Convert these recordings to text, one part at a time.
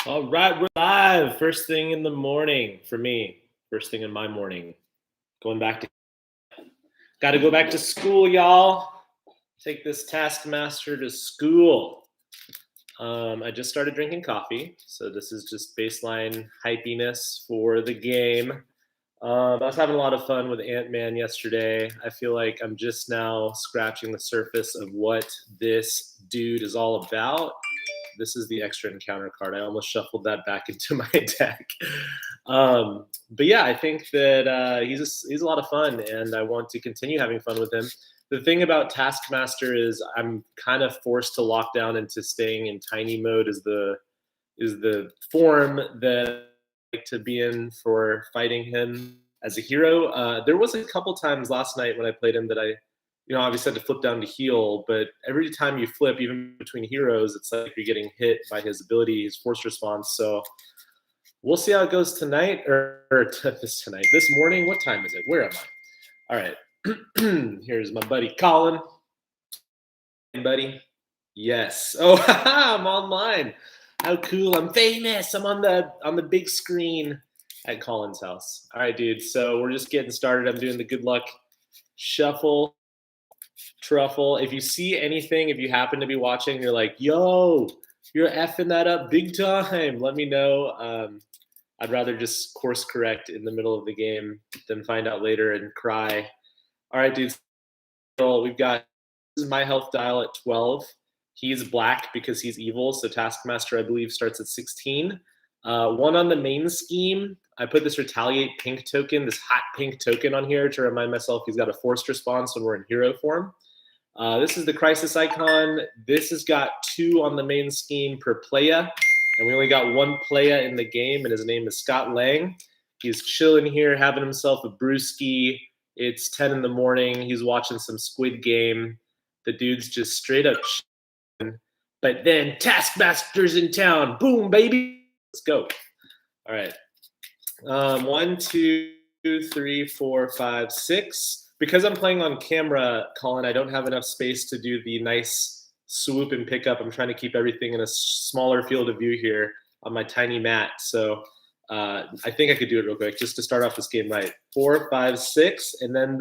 All right, we're live. First thing in the morning for me. First thing in my morning. Going back to, got to go back to school, y'all. Take this Taskmaster to school. I just started drinking coffee, so this is just baseline hypiness for the game. I was having a lot of fun with Antman yesterday. I feel like I'm just now scratching the surface of what this dude is all about. This is the extra encounter card. I almost shuffled that back into my deck. But yeah, I think that he's a lot of fun, and I want to continue having fun with him. The thing about Taskmaster is I'm kind of forced to lock down into staying in tiny mode is the form that I like to be in for fighting him as a hero. There was a couple times last night when I played him that obviously had to flip down to heal, but every time you flip, even between heroes, it's like you're getting hit by his ability, his force response. So we'll see how it goes tonight this morning. What time is it? Where am I? All right. Here's my buddy Colin. Hey, buddy. Yes. Oh, I'm online. How cool. I'm famous. I'm on the big screen at Colin's house. All right, dude. So we're just getting started. I'm doing the good luck shuffle. Truffle. If you see anything, if you happen to be watching, you're like, yo, you're effing that up big time, let me know. I'd rather just course correct in the middle of the game than find out later and cry. All right, dudes. We've got, this is my health dial at 12. He's black because he's evil. So Taskmaster, I believe, starts at 16. One on the main scheme. I put this retaliate pink token, this hot pink token on here to remind myself he's got a forced response when we're in hero form. This is the crisis icon. This has got 2 on the main scheme per playa, and we only got 1 playa in the game, and his name is Scott Lang. He's chilling here, having himself a brewski. It's 10 in the morning. He's watching some Squid Game. The dude's just straight up chilling. But then Taskmaster's in town. Boom, baby. Let's go. All right. 1, 2, 3, 4, 5, 6. Because I'm playing on camera, Colin, I don't have enough space to do the nice swoop and pickup. I'm trying to keep everything in a smaller field of view here on my tiny mat. So I think I could do it real quick just to start off this game right. 4, 5, 6, and then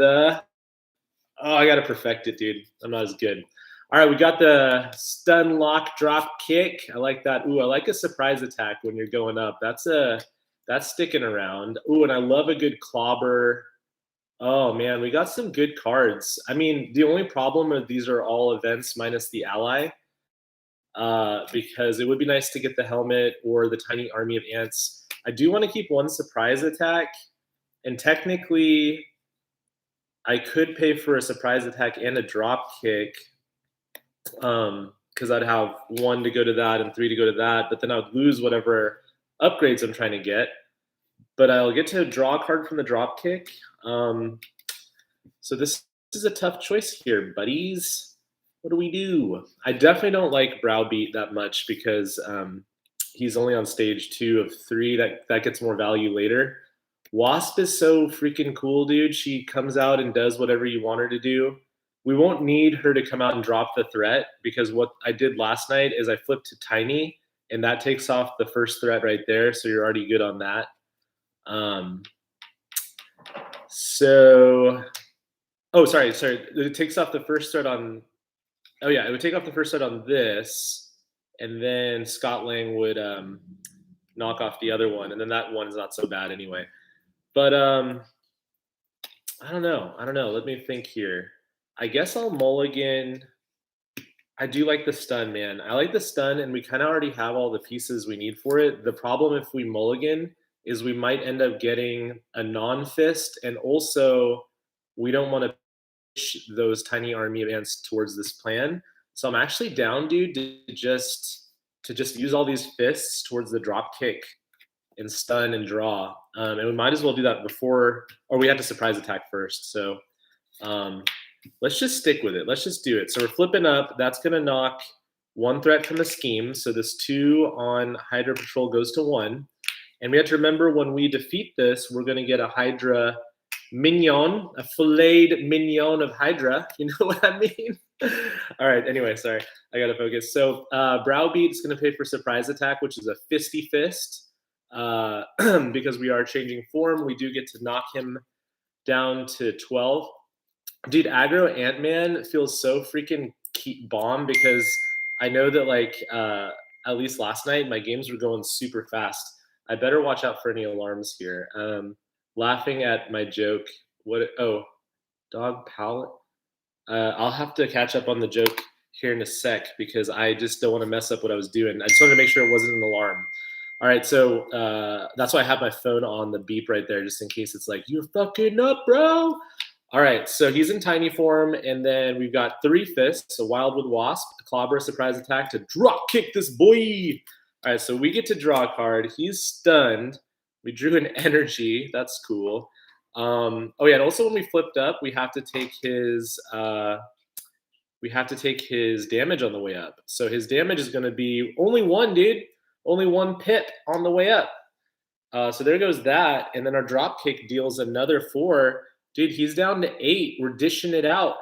I got to perfect it, dude. I'm not as good. All right, we got the stun lock drop kick. I like that. Ooh, I like a surprise attack when you're going up. That's sticking around. Ooh, and I love a good clobber. Oh man, we got some good cards. I mean, the only problem is these are all events minus the ally, because it would be nice to get the helmet or the tiny army of ants. I do want to keep 1 surprise attack, and technically, I could pay for a surprise attack and a drop kick, because I'd have 1 to go to that and 3 to go to that, but then I would lose whatever upgrades I'm trying to get. But I'll get to draw a card from the drop kick. So this is a tough choice here, buddies. What do we do? I definitely don't like Browbeat that much because he's only on stage 2 of 3. That gets more value later. Wasp is so freaking cool, dude. She comes out and does whatever you want her to do. We won't need her to come out and drop the threat because what I did last night is I flipped to Tiny, and that takes off the first threat right there, so you're already good on that. Sorry. It takes off the first thread on. Oh yeah, it would take off the first thread on this, and then Scott Lang would knock off the other one, and then that one is not so bad anyway. But I don't know. Let me think here. I guess I'll mulligan. I do like the stun, man. I like the stun, and we kind of already have all the pieces we need for it. The problem if we mulligan is we might end up getting a non-fist, and also we don't want to push those tiny army of ants towards this plan. So I'm actually down, dude, to just use all these fists towards the drop kick and stun and draw. And we might as well do that before, or we have to surprise attack first. So let's just stick with it. Let's just do it. So we're flipping up. That's going to knock 1 threat from the scheme. So this 2 on Hydra Patrol goes to 1. And we have to remember when we defeat this, we're going to get a Hydra minion, a filleted minion of Hydra. You know what I mean? All right. Anyway, sorry. I gotta focus. So Browbeat is gonna pay for surprise attack, which is a fisty fist. Because we are changing form, we do get to knock him down to 12. Dude, aggro Antman feels so freaking bomb because I know that like at least last night my games were going super fast. I better watch out for any alarms here. Laughing at my joke. What? Oh, dog palette. I'll have to catch up on the joke here in a sec because I just don't want to mess up what I was doing. I just wanted to make sure it wasn't an alarm. All right, so that's why I have my phone on the beep right there, just in case it's like, you're fucking up, bro. All right, so he's in tiny form, and then we've got 3 fists, a wild with wasp, a clobber, surprise attack to drop kick this boy. All right, so we get to draw a card. He's stunned. We drew an energy. That's cool. Oh yeah, and also when we flipped up, we have to take his damage on the way up. So his damage is going to be only 1, dude. Only 1 pip on the way up. So there goes that, and then our drop kick deals another 4. Dude, he's down to 8. We're dishing it out.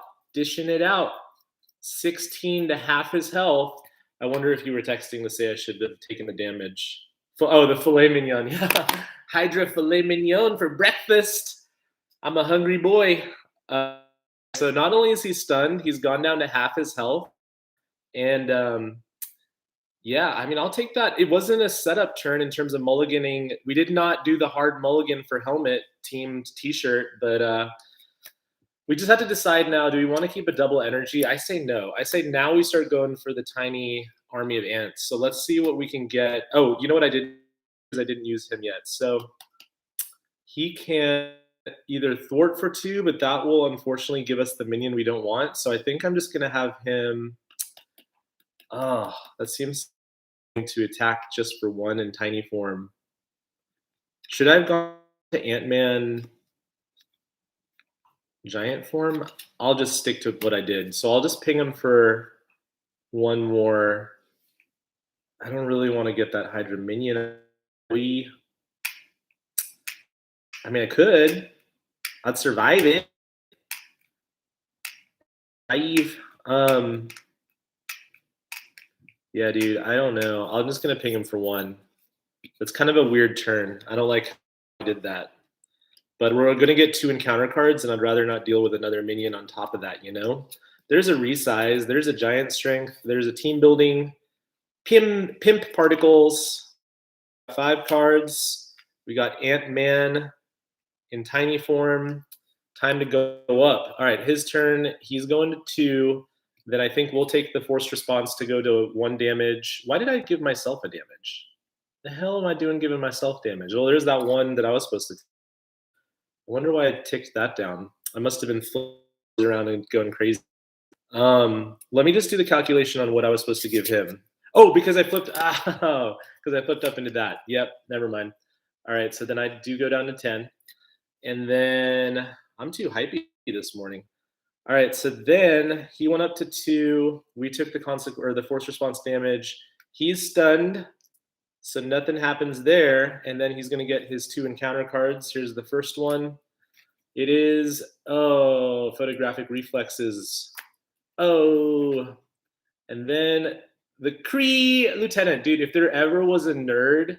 16 to half his health. I wonder if you were texting to say I should have taken the damage. Oh, the filet mignon. Yeah. Hydra filet mignon for breakfast. I'm a hungry boy. So not only is he stunned, he's gone down to half his health. And yeah, I mean, I'll take that. It wasn't a setup turn in terms of mulliganing. We did not do the hard mulligan for helmet team t-shirt, but we just have to decide now, do we want to keep a double energy? I say no. I say now we start going for the tiny army of ants. So let's see what we can get. Oh, you know what I did? I didn't use him yet. So he can either thwart for 2, but that will unfortunately give us the minion we don't want. So I think I'm just going to have him. Oh, that seems to attack just for 1 in tiny form. Should I have gone to Ant-Man giant form? I'll just stick to what I did. So I'll just ping him for 1 more. I don't really want to get that Hydra minion. I mean, I could. I'd survive it. Naive. Yeah, dude, I don't know. I'm just going to ping him for 1. It's kind of a weird turn. I don't like how I did that. But we're going to get 2 encounter cards, and I'd rather not deal with another minion on top of that, you know? There's a resize. There's a giant strength. There's a team building. Pimp particles. 5 cards. We got Ant-Man in tiny form. Time to go up. All right, his turn. He's going to 2. Then I think we'll take the forced response to go to 1 damage. Why did I give myself a damage? The hell am I doing giving myself damage? Well, there's that 1 that I was supposed to take. I wonder why I ticked that down. I must have been flipping around and going crazy. Let me just do the calculation on what I was supposed to give him. Oh, because I flipped. Oh, because I flipped up into that. Yep, never mind. All right, so then I do go down to 10. And then I'm too hypey this morning. All right, so then he went up to 2. We took the force response damage. He's stunned, so nothing happens there. And then he's going to get his 2 encounter cards. Here's the first one. It is, oh, photographic reflexes. Oh, and then the Kree Lieutenant. Dude, if there ever was a nerd,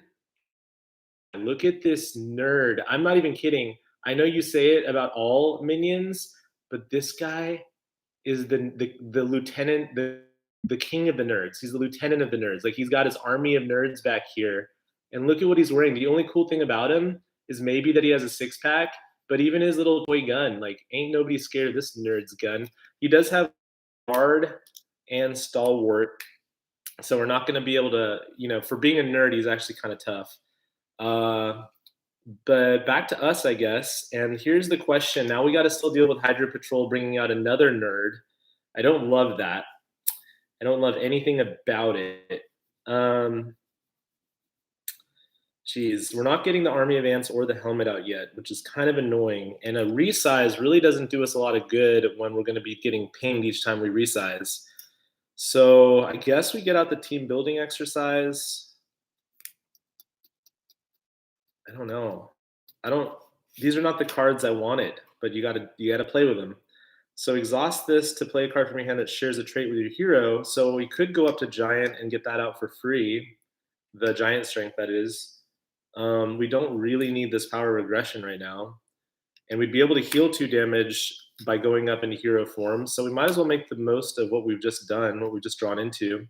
look at this nerd. I'm not even kidding. I know you say it about all minions, but this guy is the lieutenant, the king of the nerds. He's the lieutenant of the nerds. Like, he's got his army of nerds back here. And look at what he's wearing. The only cool thing about him is maybe that he has a 6-pack, but even his little toy gun, like, ain't nobody scared of this nerd's gun. He does have hard and stalwart, so we're not going to be able to, you know, for being a nerd, he's actually kind of tough. But back to us, I guess. And here's the question. Now we got to still deal with Hydra Patrol bringing out another nerd. I don't love that. I don't love anything about it. Geez, we're not getting the Army of Ants or the helmet out yet, which is kind of annoying. And a resize really doesn't do us a lot of good when we're going to be getting pinged each time we resize. So I guess we get out the team building exercise. I don't know. These are not the cards I wanted, but you gotta play with them. So exhaust this to play a card from your hand that shares a trait with your hero. So we could go up to Giant and get that out for free, the Giant Strength, that is. We don't really need this Power of Aggression right now. And we'd be able to heal 2 damage by going up into hero form. So we might as well make the most of what we've just done, what we've just drawn into.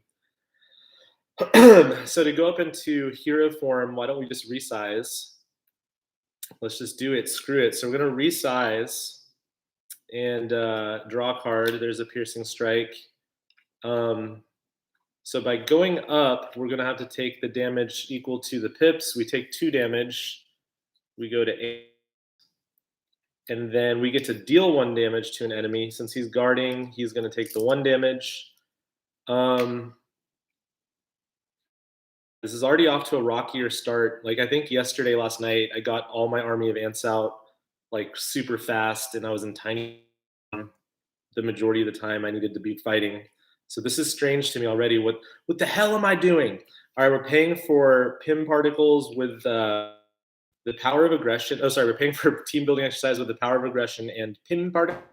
So to go up into hero form, why don't we just resize? Let's just do it. Screw it. So we're going to resize and draw a card. There's a Piercing Strike. So by going up, we're going to have to take the damage equal to the pips. We take 2 damage. We go to 8. And then we get to deal 1 damage to an enemy. Since he's guarding, he's going to take the 1 damage. This is already off to a rockier start. Like, I think last night, I got all my army of ants out like super fast, and I was in tiny the majority of the time I needed to be fighting. So this is strange to me already. What the hell am I doing? All right, we're paying for PIM particles with the Power of Aggression. Oh, sorry, we're paying for team building exercise with the Power of Aggression and PIM particles.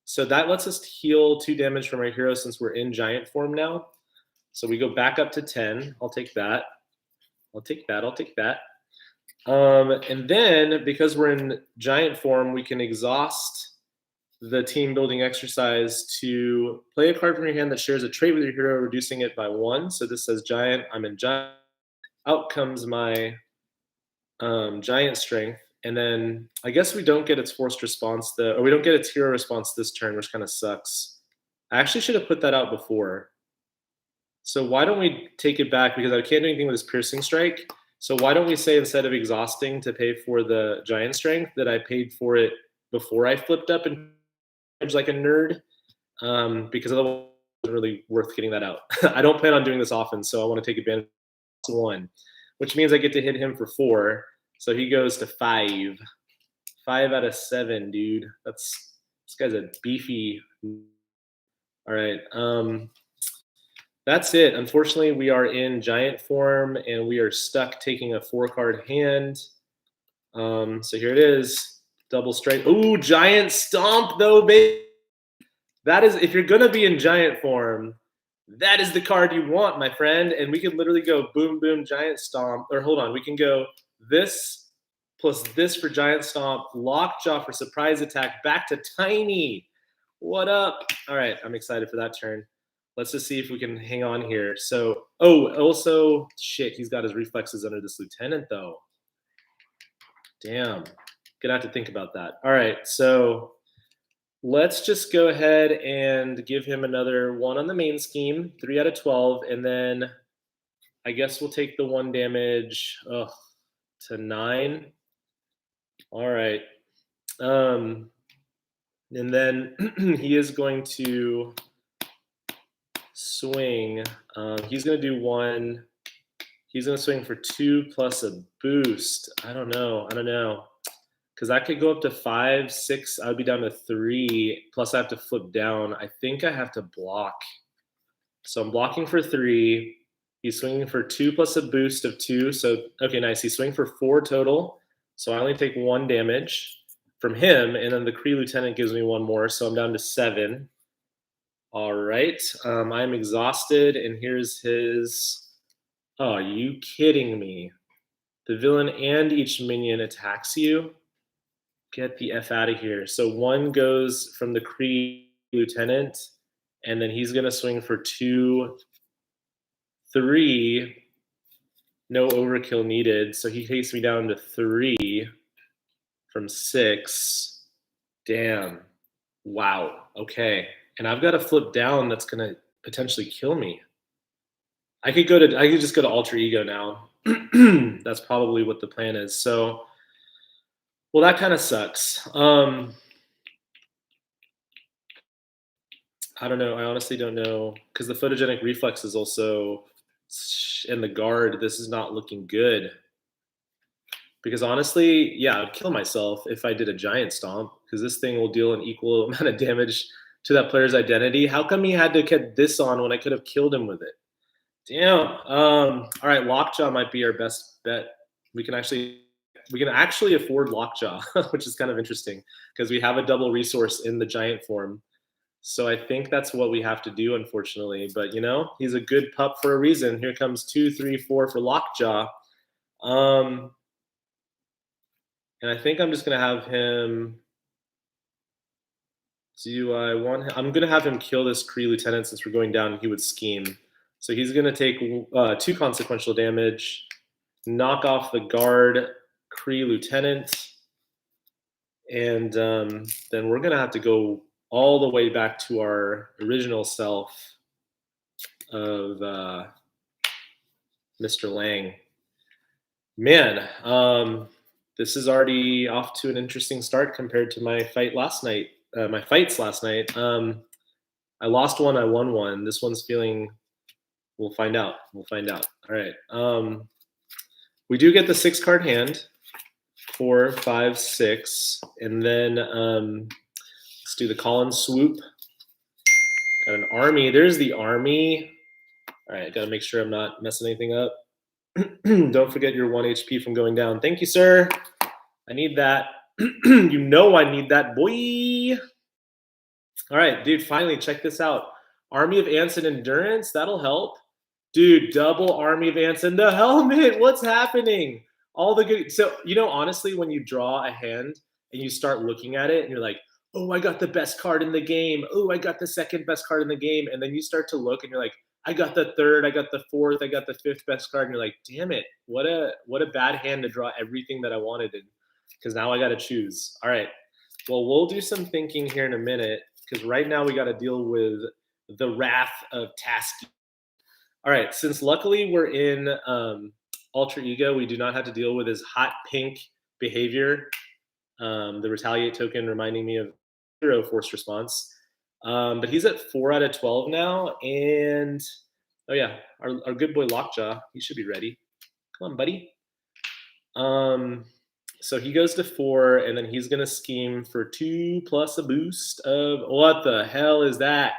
So that lets us heal 2 damage from our hero since we're in Giant form now. So we go back up to 10. I'll take that. I'll take that. And then because we're in Giant form, we can exhaust the team building exercise to play a card from your hand that shares a trait with your hero, reducing it by 1. So this says Giant. I'm in Giant. Out comes my Giant Strength. And then I guess we don't get its forced response, or we don't get its hero response this turn, which kind of sucks. I actually should have put that out before. So why don't we take it back, because I can't do anything with this Piercing Strike. So why don't we say, instead of exhausting to pay for the Giant Strength, that I paid for it before I flipped up and like a nerd, because otherwise it wasn't really worth getting that out. I don't plan on doing this often, so I want to take advantage of 1, which means I get to hit him for 4. So he goes to 5. 5 out of 7, dude. This guy's a beefy. All right. That's it. Unfortunately, we are in Giant form, and we are stuck taking a 4-card hand. So here it is. Double strike. Ooh, Giant Stomp, though, baby. That is, if you're going to be in Giant form, that is the card you want, my friend. And we could literally go boom, boom, Giant Stomp. Or hold on, we can go this plus this for Giant Stomp, Lockjaw for surprise attack, back to Tiny. What up? All right, I'm excited for that turn. Let's just see if we can hang on here. So, also, shit, he's got his reflexes under this Lieutenant, though. Damn. Gonna have to think about that. All right, so let's just go ahead and give him another 1 on the main scheme, 3 out of 12, and then I guess we'll take the 1 damage to 9. All right. And then he is going to swing. He's going to do 1. He's going to swing for 2 plus a boost. I don't know. Because I could go up to 5, 6. I would be down to 3. Plus I have to flip down. I think I have to block. So I'm blocking for 3. He's swinging for 2 plus a boost of 2. So, okay, nice. He's swinging for 4 total. So I only take 1 damage from him. And then the Kree Lieutenant gives me 1 more. So I'm down to 7. All right. I'm exhausted. And here's his... Oh, are you kidding me? The villain and each minion attacks you? Get the F out of here. So 1 goes from the Kree Lieutenant, and then he's going to swing for 2, 3. No overkill needed. So he takes me down to 3 from 6. Damn. Wow. Okay. And I've got to flip down. That's going to potentially kill me. I could just go to Alter Ego now. That's probably what the plan is. So, well, that kind of sucks. I don't know. I honestly don't know, because the photogenic reflex is also in the guard. This is not looking good. Because honestly, yeah, I'd kill myself if I did a Giant Stomp, because this thing will deal an equal amount of damage to that player's identity. How come he had to get this on when I could have killed him with it? Damn. All right, Lockjaw might be our best bet. We can actually We can actually afford Lockjaw, which is kind of interesting because we have a double resource in the giant form. So I think that's what we have to do, unfortunately. But you know, he's a good pup for a reason. Here comes 2, 3, 4 for Lockjaw. And I think I'm just gonna have him. Do I want him? I'm gonna have him kill this Kree lieutenant since we're going down. He would scheme. So he's gonna take 2 consequential damage, knock off the guard Kree lieutenant, and then we're gonna have to go all the way back to our original self of Mr. Lang. Man, this is already off to an interesting start compared to my fight last night. My fights last night. I lost one, I won one. This one's feeling. We'll find out. We'll find out. All right. We do get the 6-card hand. 4, 5, 6, and then let's do the call and swoop. Got an army. There's the army. All right, gotta make sure I'm not messing anything up. Don't forget your 1 HP from going down. Thank you, sir. I need that. You know I need that, boy. All right, dude, finally, check this out. Army of Ants and Endurance, that'll help. Dude, double Army of Ants and the helmet. What's happening? All the good. So, you know, honestly, when you draw a hand and you start looking at it and you're like, oh, I got the best card in the game. Oh, I got the second best card in the game. And then you start to look and you're like, I got the third, I got the fourth, I got the 5th best card. And you're like, damn it, what a bad hand to draw everything that I wanted. Because now I got to choose. All right. Well, we'll do some thinking here in a minute because right now we got to deal with the wrath of TaskNasty. All right. Since luckily we're in Ultra Ego, we do not have to deal with his hot pink behavior. The retaliate token reminding me of 0 forced response. But he's at 4 out of 12 now. And oh yeah, our good boy Lockjaw, he should be ready. Come on, buddy. So he goes to 4, and then he's gonna scheme for 2 plus a boost of what the hell is that?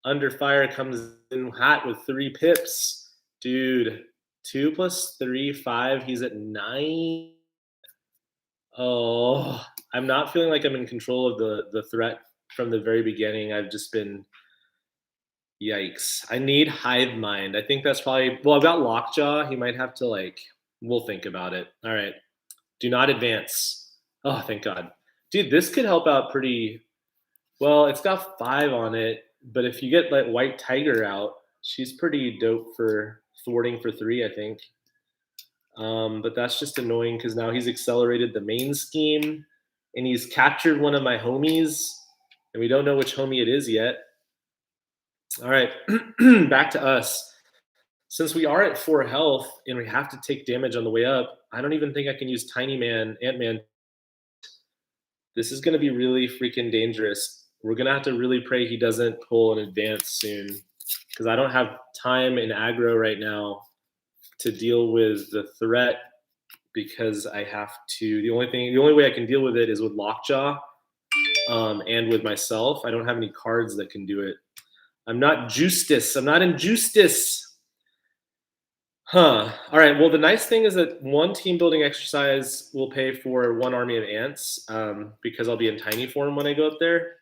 Under fire comes in hot with 3 pips. Dude, 2 plus 3, 5. He's at 9. Oh, I'm not feeling like I'm in control of the threat from the very beginning. I've just been, yikes. I need Hive Mind. I think that's probably, well, I've got Lockjaw. He might have to we'll think about it. All right. Do not advance. Oh, thank God. Dude, this could help out pretty, well, it's got 5 on it, but if you get White Tiger out, she's pretty dope for thwarting for 3, I think. But that's just annoying because now he's accelerated the main scheme and he's captured one of my homies and we don't know which homie it is yet. All right, back to us. Since we are at 4 health and we have to take damage on the way up, I don't even think I can use Tiny Man, Antman. This is going to be really freaking dangerous. We're going to have to really pray he doesn't pull an advance soon because I don't have time in aggro right now to deal with the threat because I have to, the only way I can deal with it is with Lockjaw and with myself. I don't have any cards that can do it. I'm not Justice. I'm not in Justice. All right. Well, the nice thing is that 1 team building exercise will pay for 1 army of ants because I'll be in tiny form when I go up there.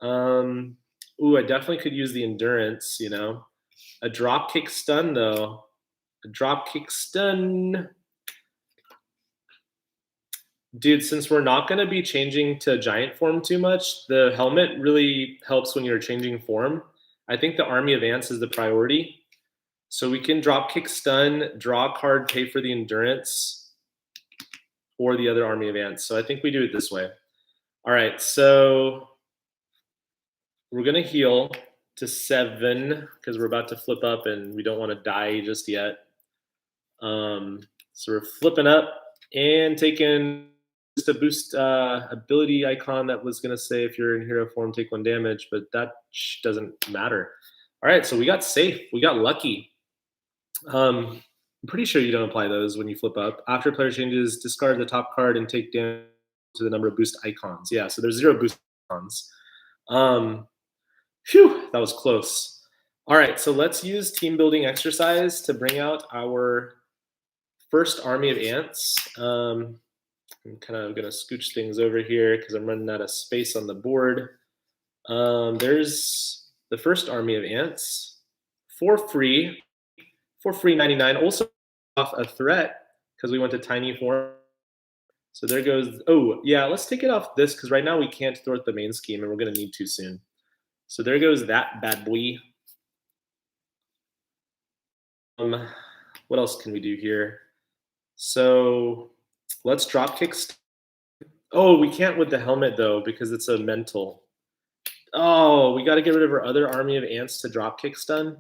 Ooh, I definitely could use the endurance, you know. A drop kick stun, though. A drop kick stun. Dude, since we're not going to be changing to giant form too much, the helmet really helps when you're changing form. I think the army of ants is the priority. So we can drop kick stun, draw a card, pay for the endurance, or the other army of ants. So I think we do it this way. All right, so we're going to heal to 7 because we're about to flip up and we don't want to die just yet. So we're flipping up and taking just a boost ability icon that was going to say if you're in hero form, take 1 damage, but that doesn't matter. All right, so we got safe. We got lucky. I'm pretty sure you don't apply those when you flip up. After player changes, discard the top card and take damage to the number of boost icons. Yeah, so there's 0 boost icons. Phew, that was close. All right, so let's use team building exercise to bring out our first army of ants. I'm kind of going to scooch things over here because I'm running out of space on the board. There's the first army of ants for free 99. Also off a threat because we went to tiny form. So there goes. Oh yeah, let's take it off this because right now we can't thwart the main scheme and we're going to need to soon. So there goes that bad boy. What else can we do here? So let's drop kick. Oh, we can't with the helmet though because it's a mental. Oh, we got to get rid of our other army of ants to drop kick stun.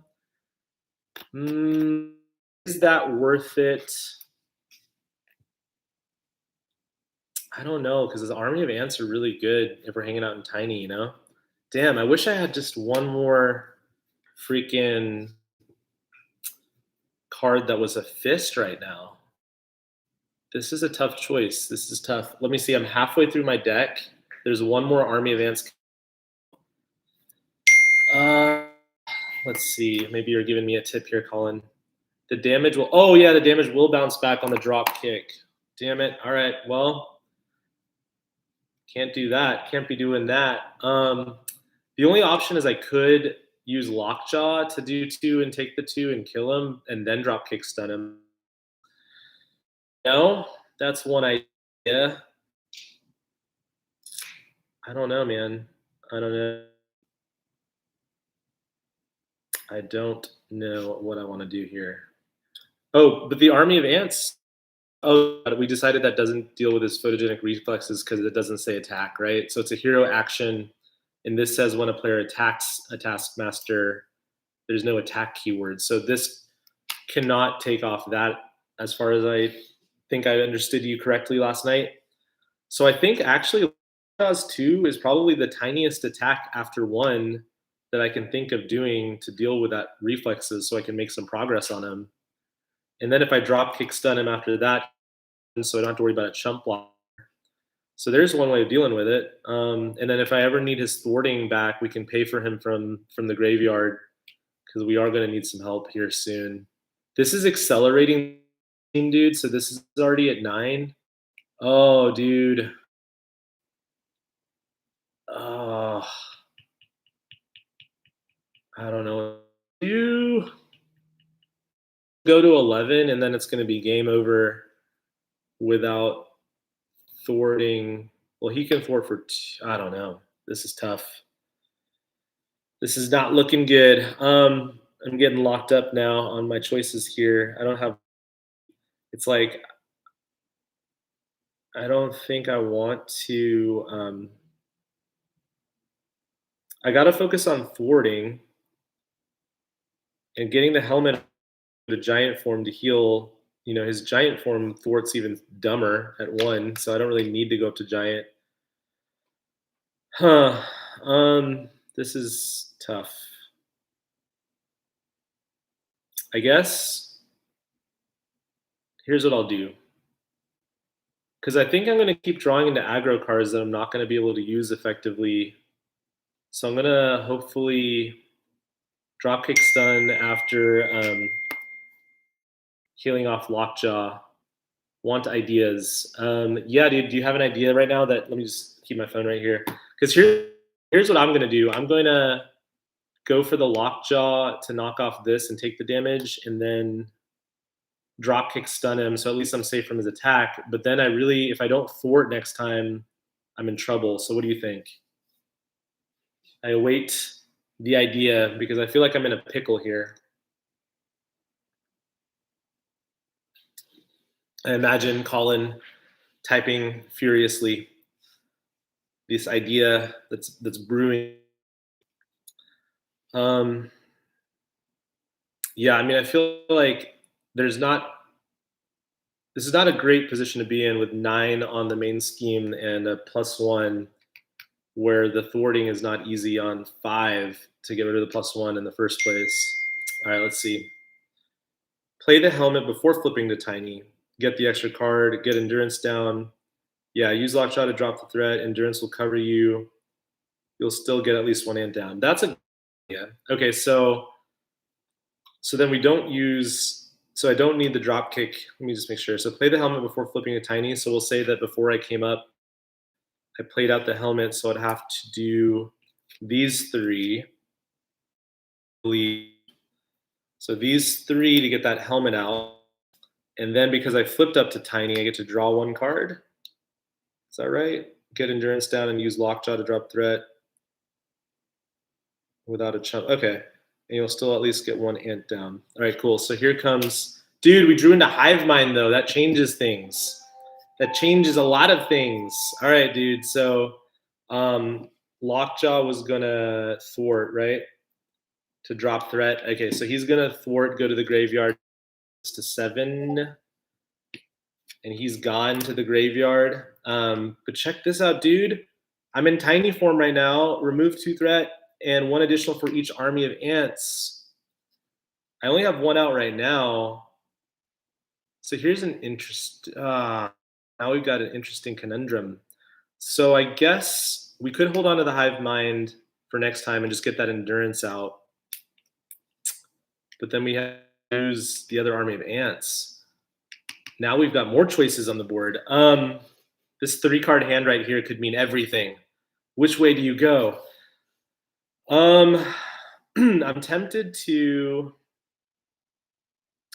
Is that worth it? I don't know because the army of ants are really good if we're hanging out in tiny, you know? Damn, I wish I had just one more freaking card that was a fist right now. This is a tough choice. This is tough. Let me see. I'm halfway through my deck. There's one more army of ants. Let's see. Maybe you're giving me a tip here, Colin. The damage will. Oh yeah, the damage will bounce back on the drop kick. Damn it. All right. Well, can't do that. Can't be doing that. The only option is I could use Lockjaw to do 2 and take the 2 and kill him, and then drop kick stun him. No, that's one idea. I don't know, man. I don't know. I don't know what I want to do here. Oh, but the army of ants. Oh, we decided that doesn't deal with his photogenic reflexes because it doesn't say attack, right? So it's a hero action, and this says when a player attacks a taskmaster, there's no attack keyword. So this cannot take off that, as far as I think I understood you correctly last night. So I think actually 2 is probably the tiniest attack after 1 that I can think of doing to deal with that reflexes so I can make some progress on him. And then if I drop kick stun him after that, so I don't have to worry about a chump block. So there's one way of dealing with it. And then if I ever need his thwarting back, we can pay for him from the graveyard because we are going to need some help here soon. This is accelerating, dude. So this is already at 9. Oh, dude. Oh, I don't know. You go to 11, and then it's going to be game over without thwarting. Well, he can thwart for. I don't know. This is tough. This is not looking good. I'm getting locked up now on my choices here. I don't have. It's like I don't think I want to. I got to focus on thwarting and getting the helmet, the giant form to heal. You know, his giant form thwarts even dumber at 1, so I don't really need to go up to giant. Huh. This is tough. I guess here's what I'll do. Because I think I'm going to keep drawing into aggro cards that I'm not going to be able to use effectively. So I'm going to hopefully drop kick stun after healing off Lockjaw. Want ideas. Yeah, dude, do you have an idea right now that, let me just keep my phone right here. Because here's what I'm going to do. I'm going to go for the Lockjaw to knock off this and take the damage, and then drop kick stun him. So at least I'm safe from his attack. But then if I don't thwart next time, I'm in trouble. So what do you think? I await the idea because I feel like I'm in a pickle here. I imagine Colin typing furiously this idea that's brewing. Yeah, I mean, I feel like this is not a great position to be in with 9 on the main scheme and a +1 where the thwarting is not easy on 5 to get rid of the +1 in the first place. All right, let's see. Play the helmet before flipping to tiny. Get the extra card, get endurance down. Yeah, use Lockjaw to drop the threat. Endurance will cover you. You'll still get at least 1 ant down. That's a yeah. Okay, so then we don't use So I don't need the drop kick. Let me just make sure. So play the helmet before flipping a tiny. So we'll say that before I came up, I played out the helmet, so I'd have to do these three. So these three to get that helmet out. And then because I flipped up to tiny, I get to draw one card. Is that right? Get endurance down and use lockjaw to drop threat without a chump. Okay. And you'll still at least get one ant down. All right, cool. So here comes, dude, we drew into hive mind though. That changes things. That changes a lot of things. All right, dude. So lockjaw was gonna thwart, right? To drop threat. Okay, so he's gonna thwart, go to the graveyard to 7. And he's gone to the graveyard. But check this out, dude. I'm in tiny form right now. Remove 2 threat and 1 additional for each army of ants. I only have 1 out right now. So here's an now we've got an interesting conundrum. So I guess we could hold on to the hive mind for next time and just get that endurance out. But then we have to use the other army of ants. Now we've got more choices on the board. This 3-card hand right here could mean everything. Which way do you go? I'm tempted to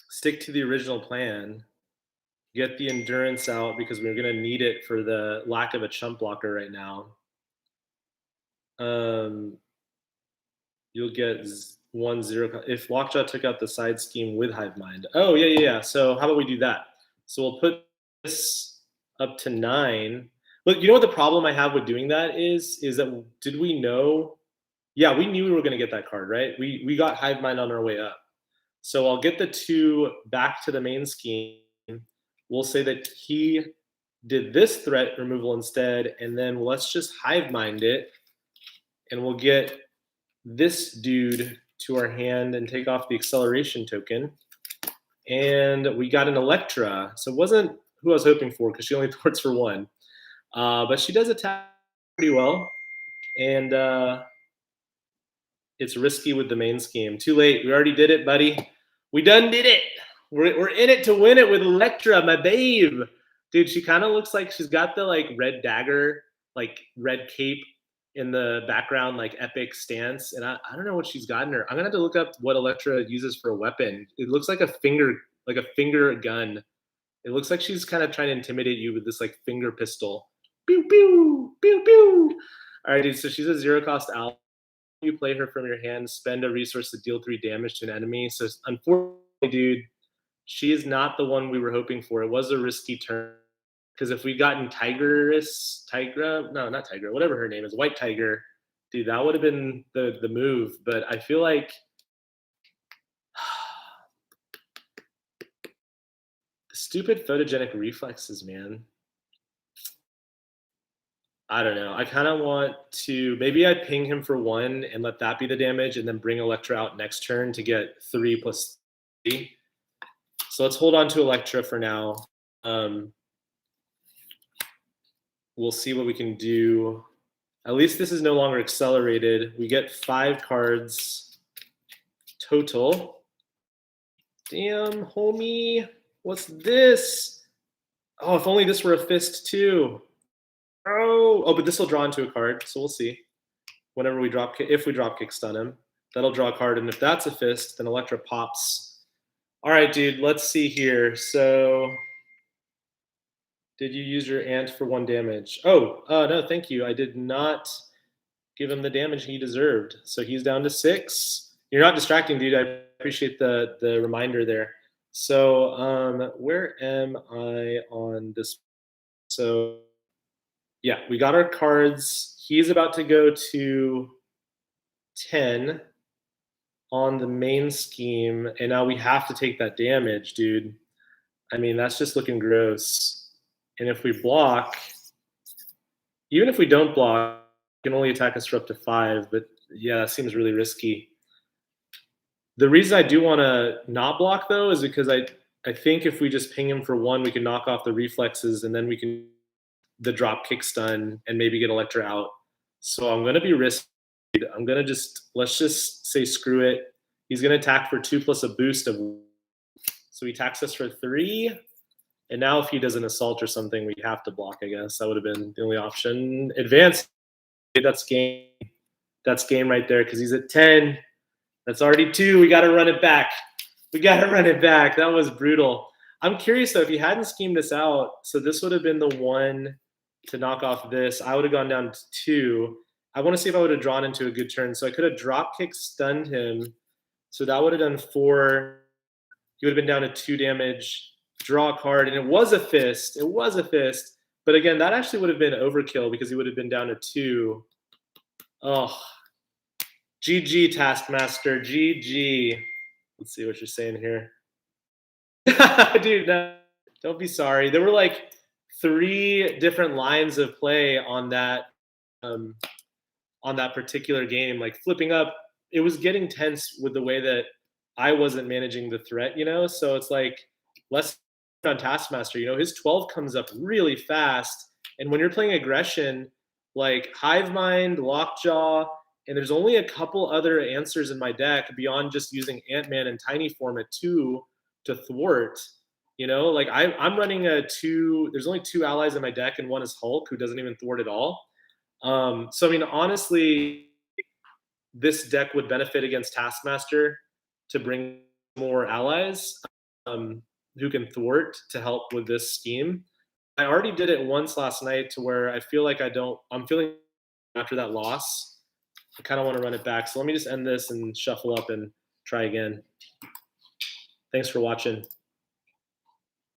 stick to the original plan, get the endurance out because we're going to need it for the lack of a chump blocker right now. You'll get 1-0 if lockjaw took out the side scheme with hive mind. Oh yeah. So how about we do that? So we'll put this up to 9. Look, you know what the problem I have with doing that is that did we know? Yeah, we knew we were going to get that card, right? We got hive mind on our way up. So I'll get the 2 back to the main scheme. We'll say that he did this threat removal instead, and then let's just hive mind it, and we'll get this dude to our hand and take off the acceleration token. And we got an Electra. So it wasn't who I was hoping for because she only thwarts for 1. But she does attack pretty well. And it's risky with the main scheme. Too late. We already did it, buddy. We done did it. We're in it to win it with Electra, my babe. Dude, she kind of looks like she's got the like red dagger, like red cape in the background, like epic stance. And I don't know what she's got in her. I'm gonna have to look up what Electra uses for a weapon. It looks like a finger gun. It looks like she's kind of trying to intimidate you with this like finger pistol. Pew pew pew pew. All right, dude. So she's a 0-cost ally. You play her from your hand, spend a resource to deal 3 damage to an enemy. So unfortunately, dude, she is not the one we were hoping for. It was a risky turn. Because if we'd gotten Tigra, whatever her name is, White Tiger, dude, that would have been the move. But I feel like the stupid photogenic reflexes, man. I don't know. I kind of want to, maybe I ping him for 1 and let that be the damage and then bring Electra out next turn to get 3 plus 3. So let's hold on to Electra for now. We'll see what we can do. At least this is no longer accelerated. We get 5 cards total. Damn, homie. What's this? Oh, if only this were a fist too. Oh, but this will draw into a card, so we'll see. Whenever we drop kick, if we drop kick stun him, that'll draw a card. And if that's a fist, then Electra pops. All right, dude, let's see here. So did you use your ant for 1 damage? Oh, no, thank you. I did not give him the damage he deserved. So he's down to 6. You're not distracting, dude. I appreciate the reminder there. So where am I on this? So yeah, we got our cards. He's about to go to 10 on the main scheme, and now we have to take that damage, dude. I mean, that's just looking gross. And if we block, even if we don't block, he can only attack us for up to 5, but yeah, that seems really risky. The reason I do want to not block, though, is because I think if we just ping him for 1, we can knock off the reflexes, and then we can the drop kick stun and maybe get Electra out. So I'm going to be risky. I'm going to let's just say screw it. He's going to attack for 2 plus a boost of. So he attacks us for 3. And now if he does an assault or something, we have to block, I guess. That would have been the only option. Advance. That's game. That's game right there because he's at 10. That's already 2. We got to run it back. We got to run it back. That was brutal. I'm curious, though, if he hadn't schemed this out, so this would have been the 1 to knock off this. I would have gone down to 2. I want to see if I would have drawn into a good turn. So I could have drop kick stunned him. So that would have done 4. He would have been down to 2 damage. Draw a card, and it was a fist. It was a fist. But again, that actually would have been overkill because he would have been down to 2. Oh, GG, Taskmaster. GG. Let's see what you're saying here. Dude, no, don't be sorry. There were like 3 different lines of play on that particular game. Like flipping up, it was getting tense with the way that I wasn't managing the threat, you know? So it's like less on Taskmaster, you know, his 12 comes up really fast. And when you're playing aggression, like Hive Mind, Lockjaw, and there's only a couple other answers in my deck beyond just using Antman and Tiny Form at 2 to thwart, you know, like I'm running a 2, there's only 2 allies in my deck and one is Hulk who doesn't even thwart at all. So, I mean, honestly, this deck would benefit against Taskmaster to bring more allies who can thwart to help with this scheme. I already did it once last night to where I feel like I'm feeling after that loss, I kind of want to run it back. So let me just end this and shuffle up and try again. Thanks for watching.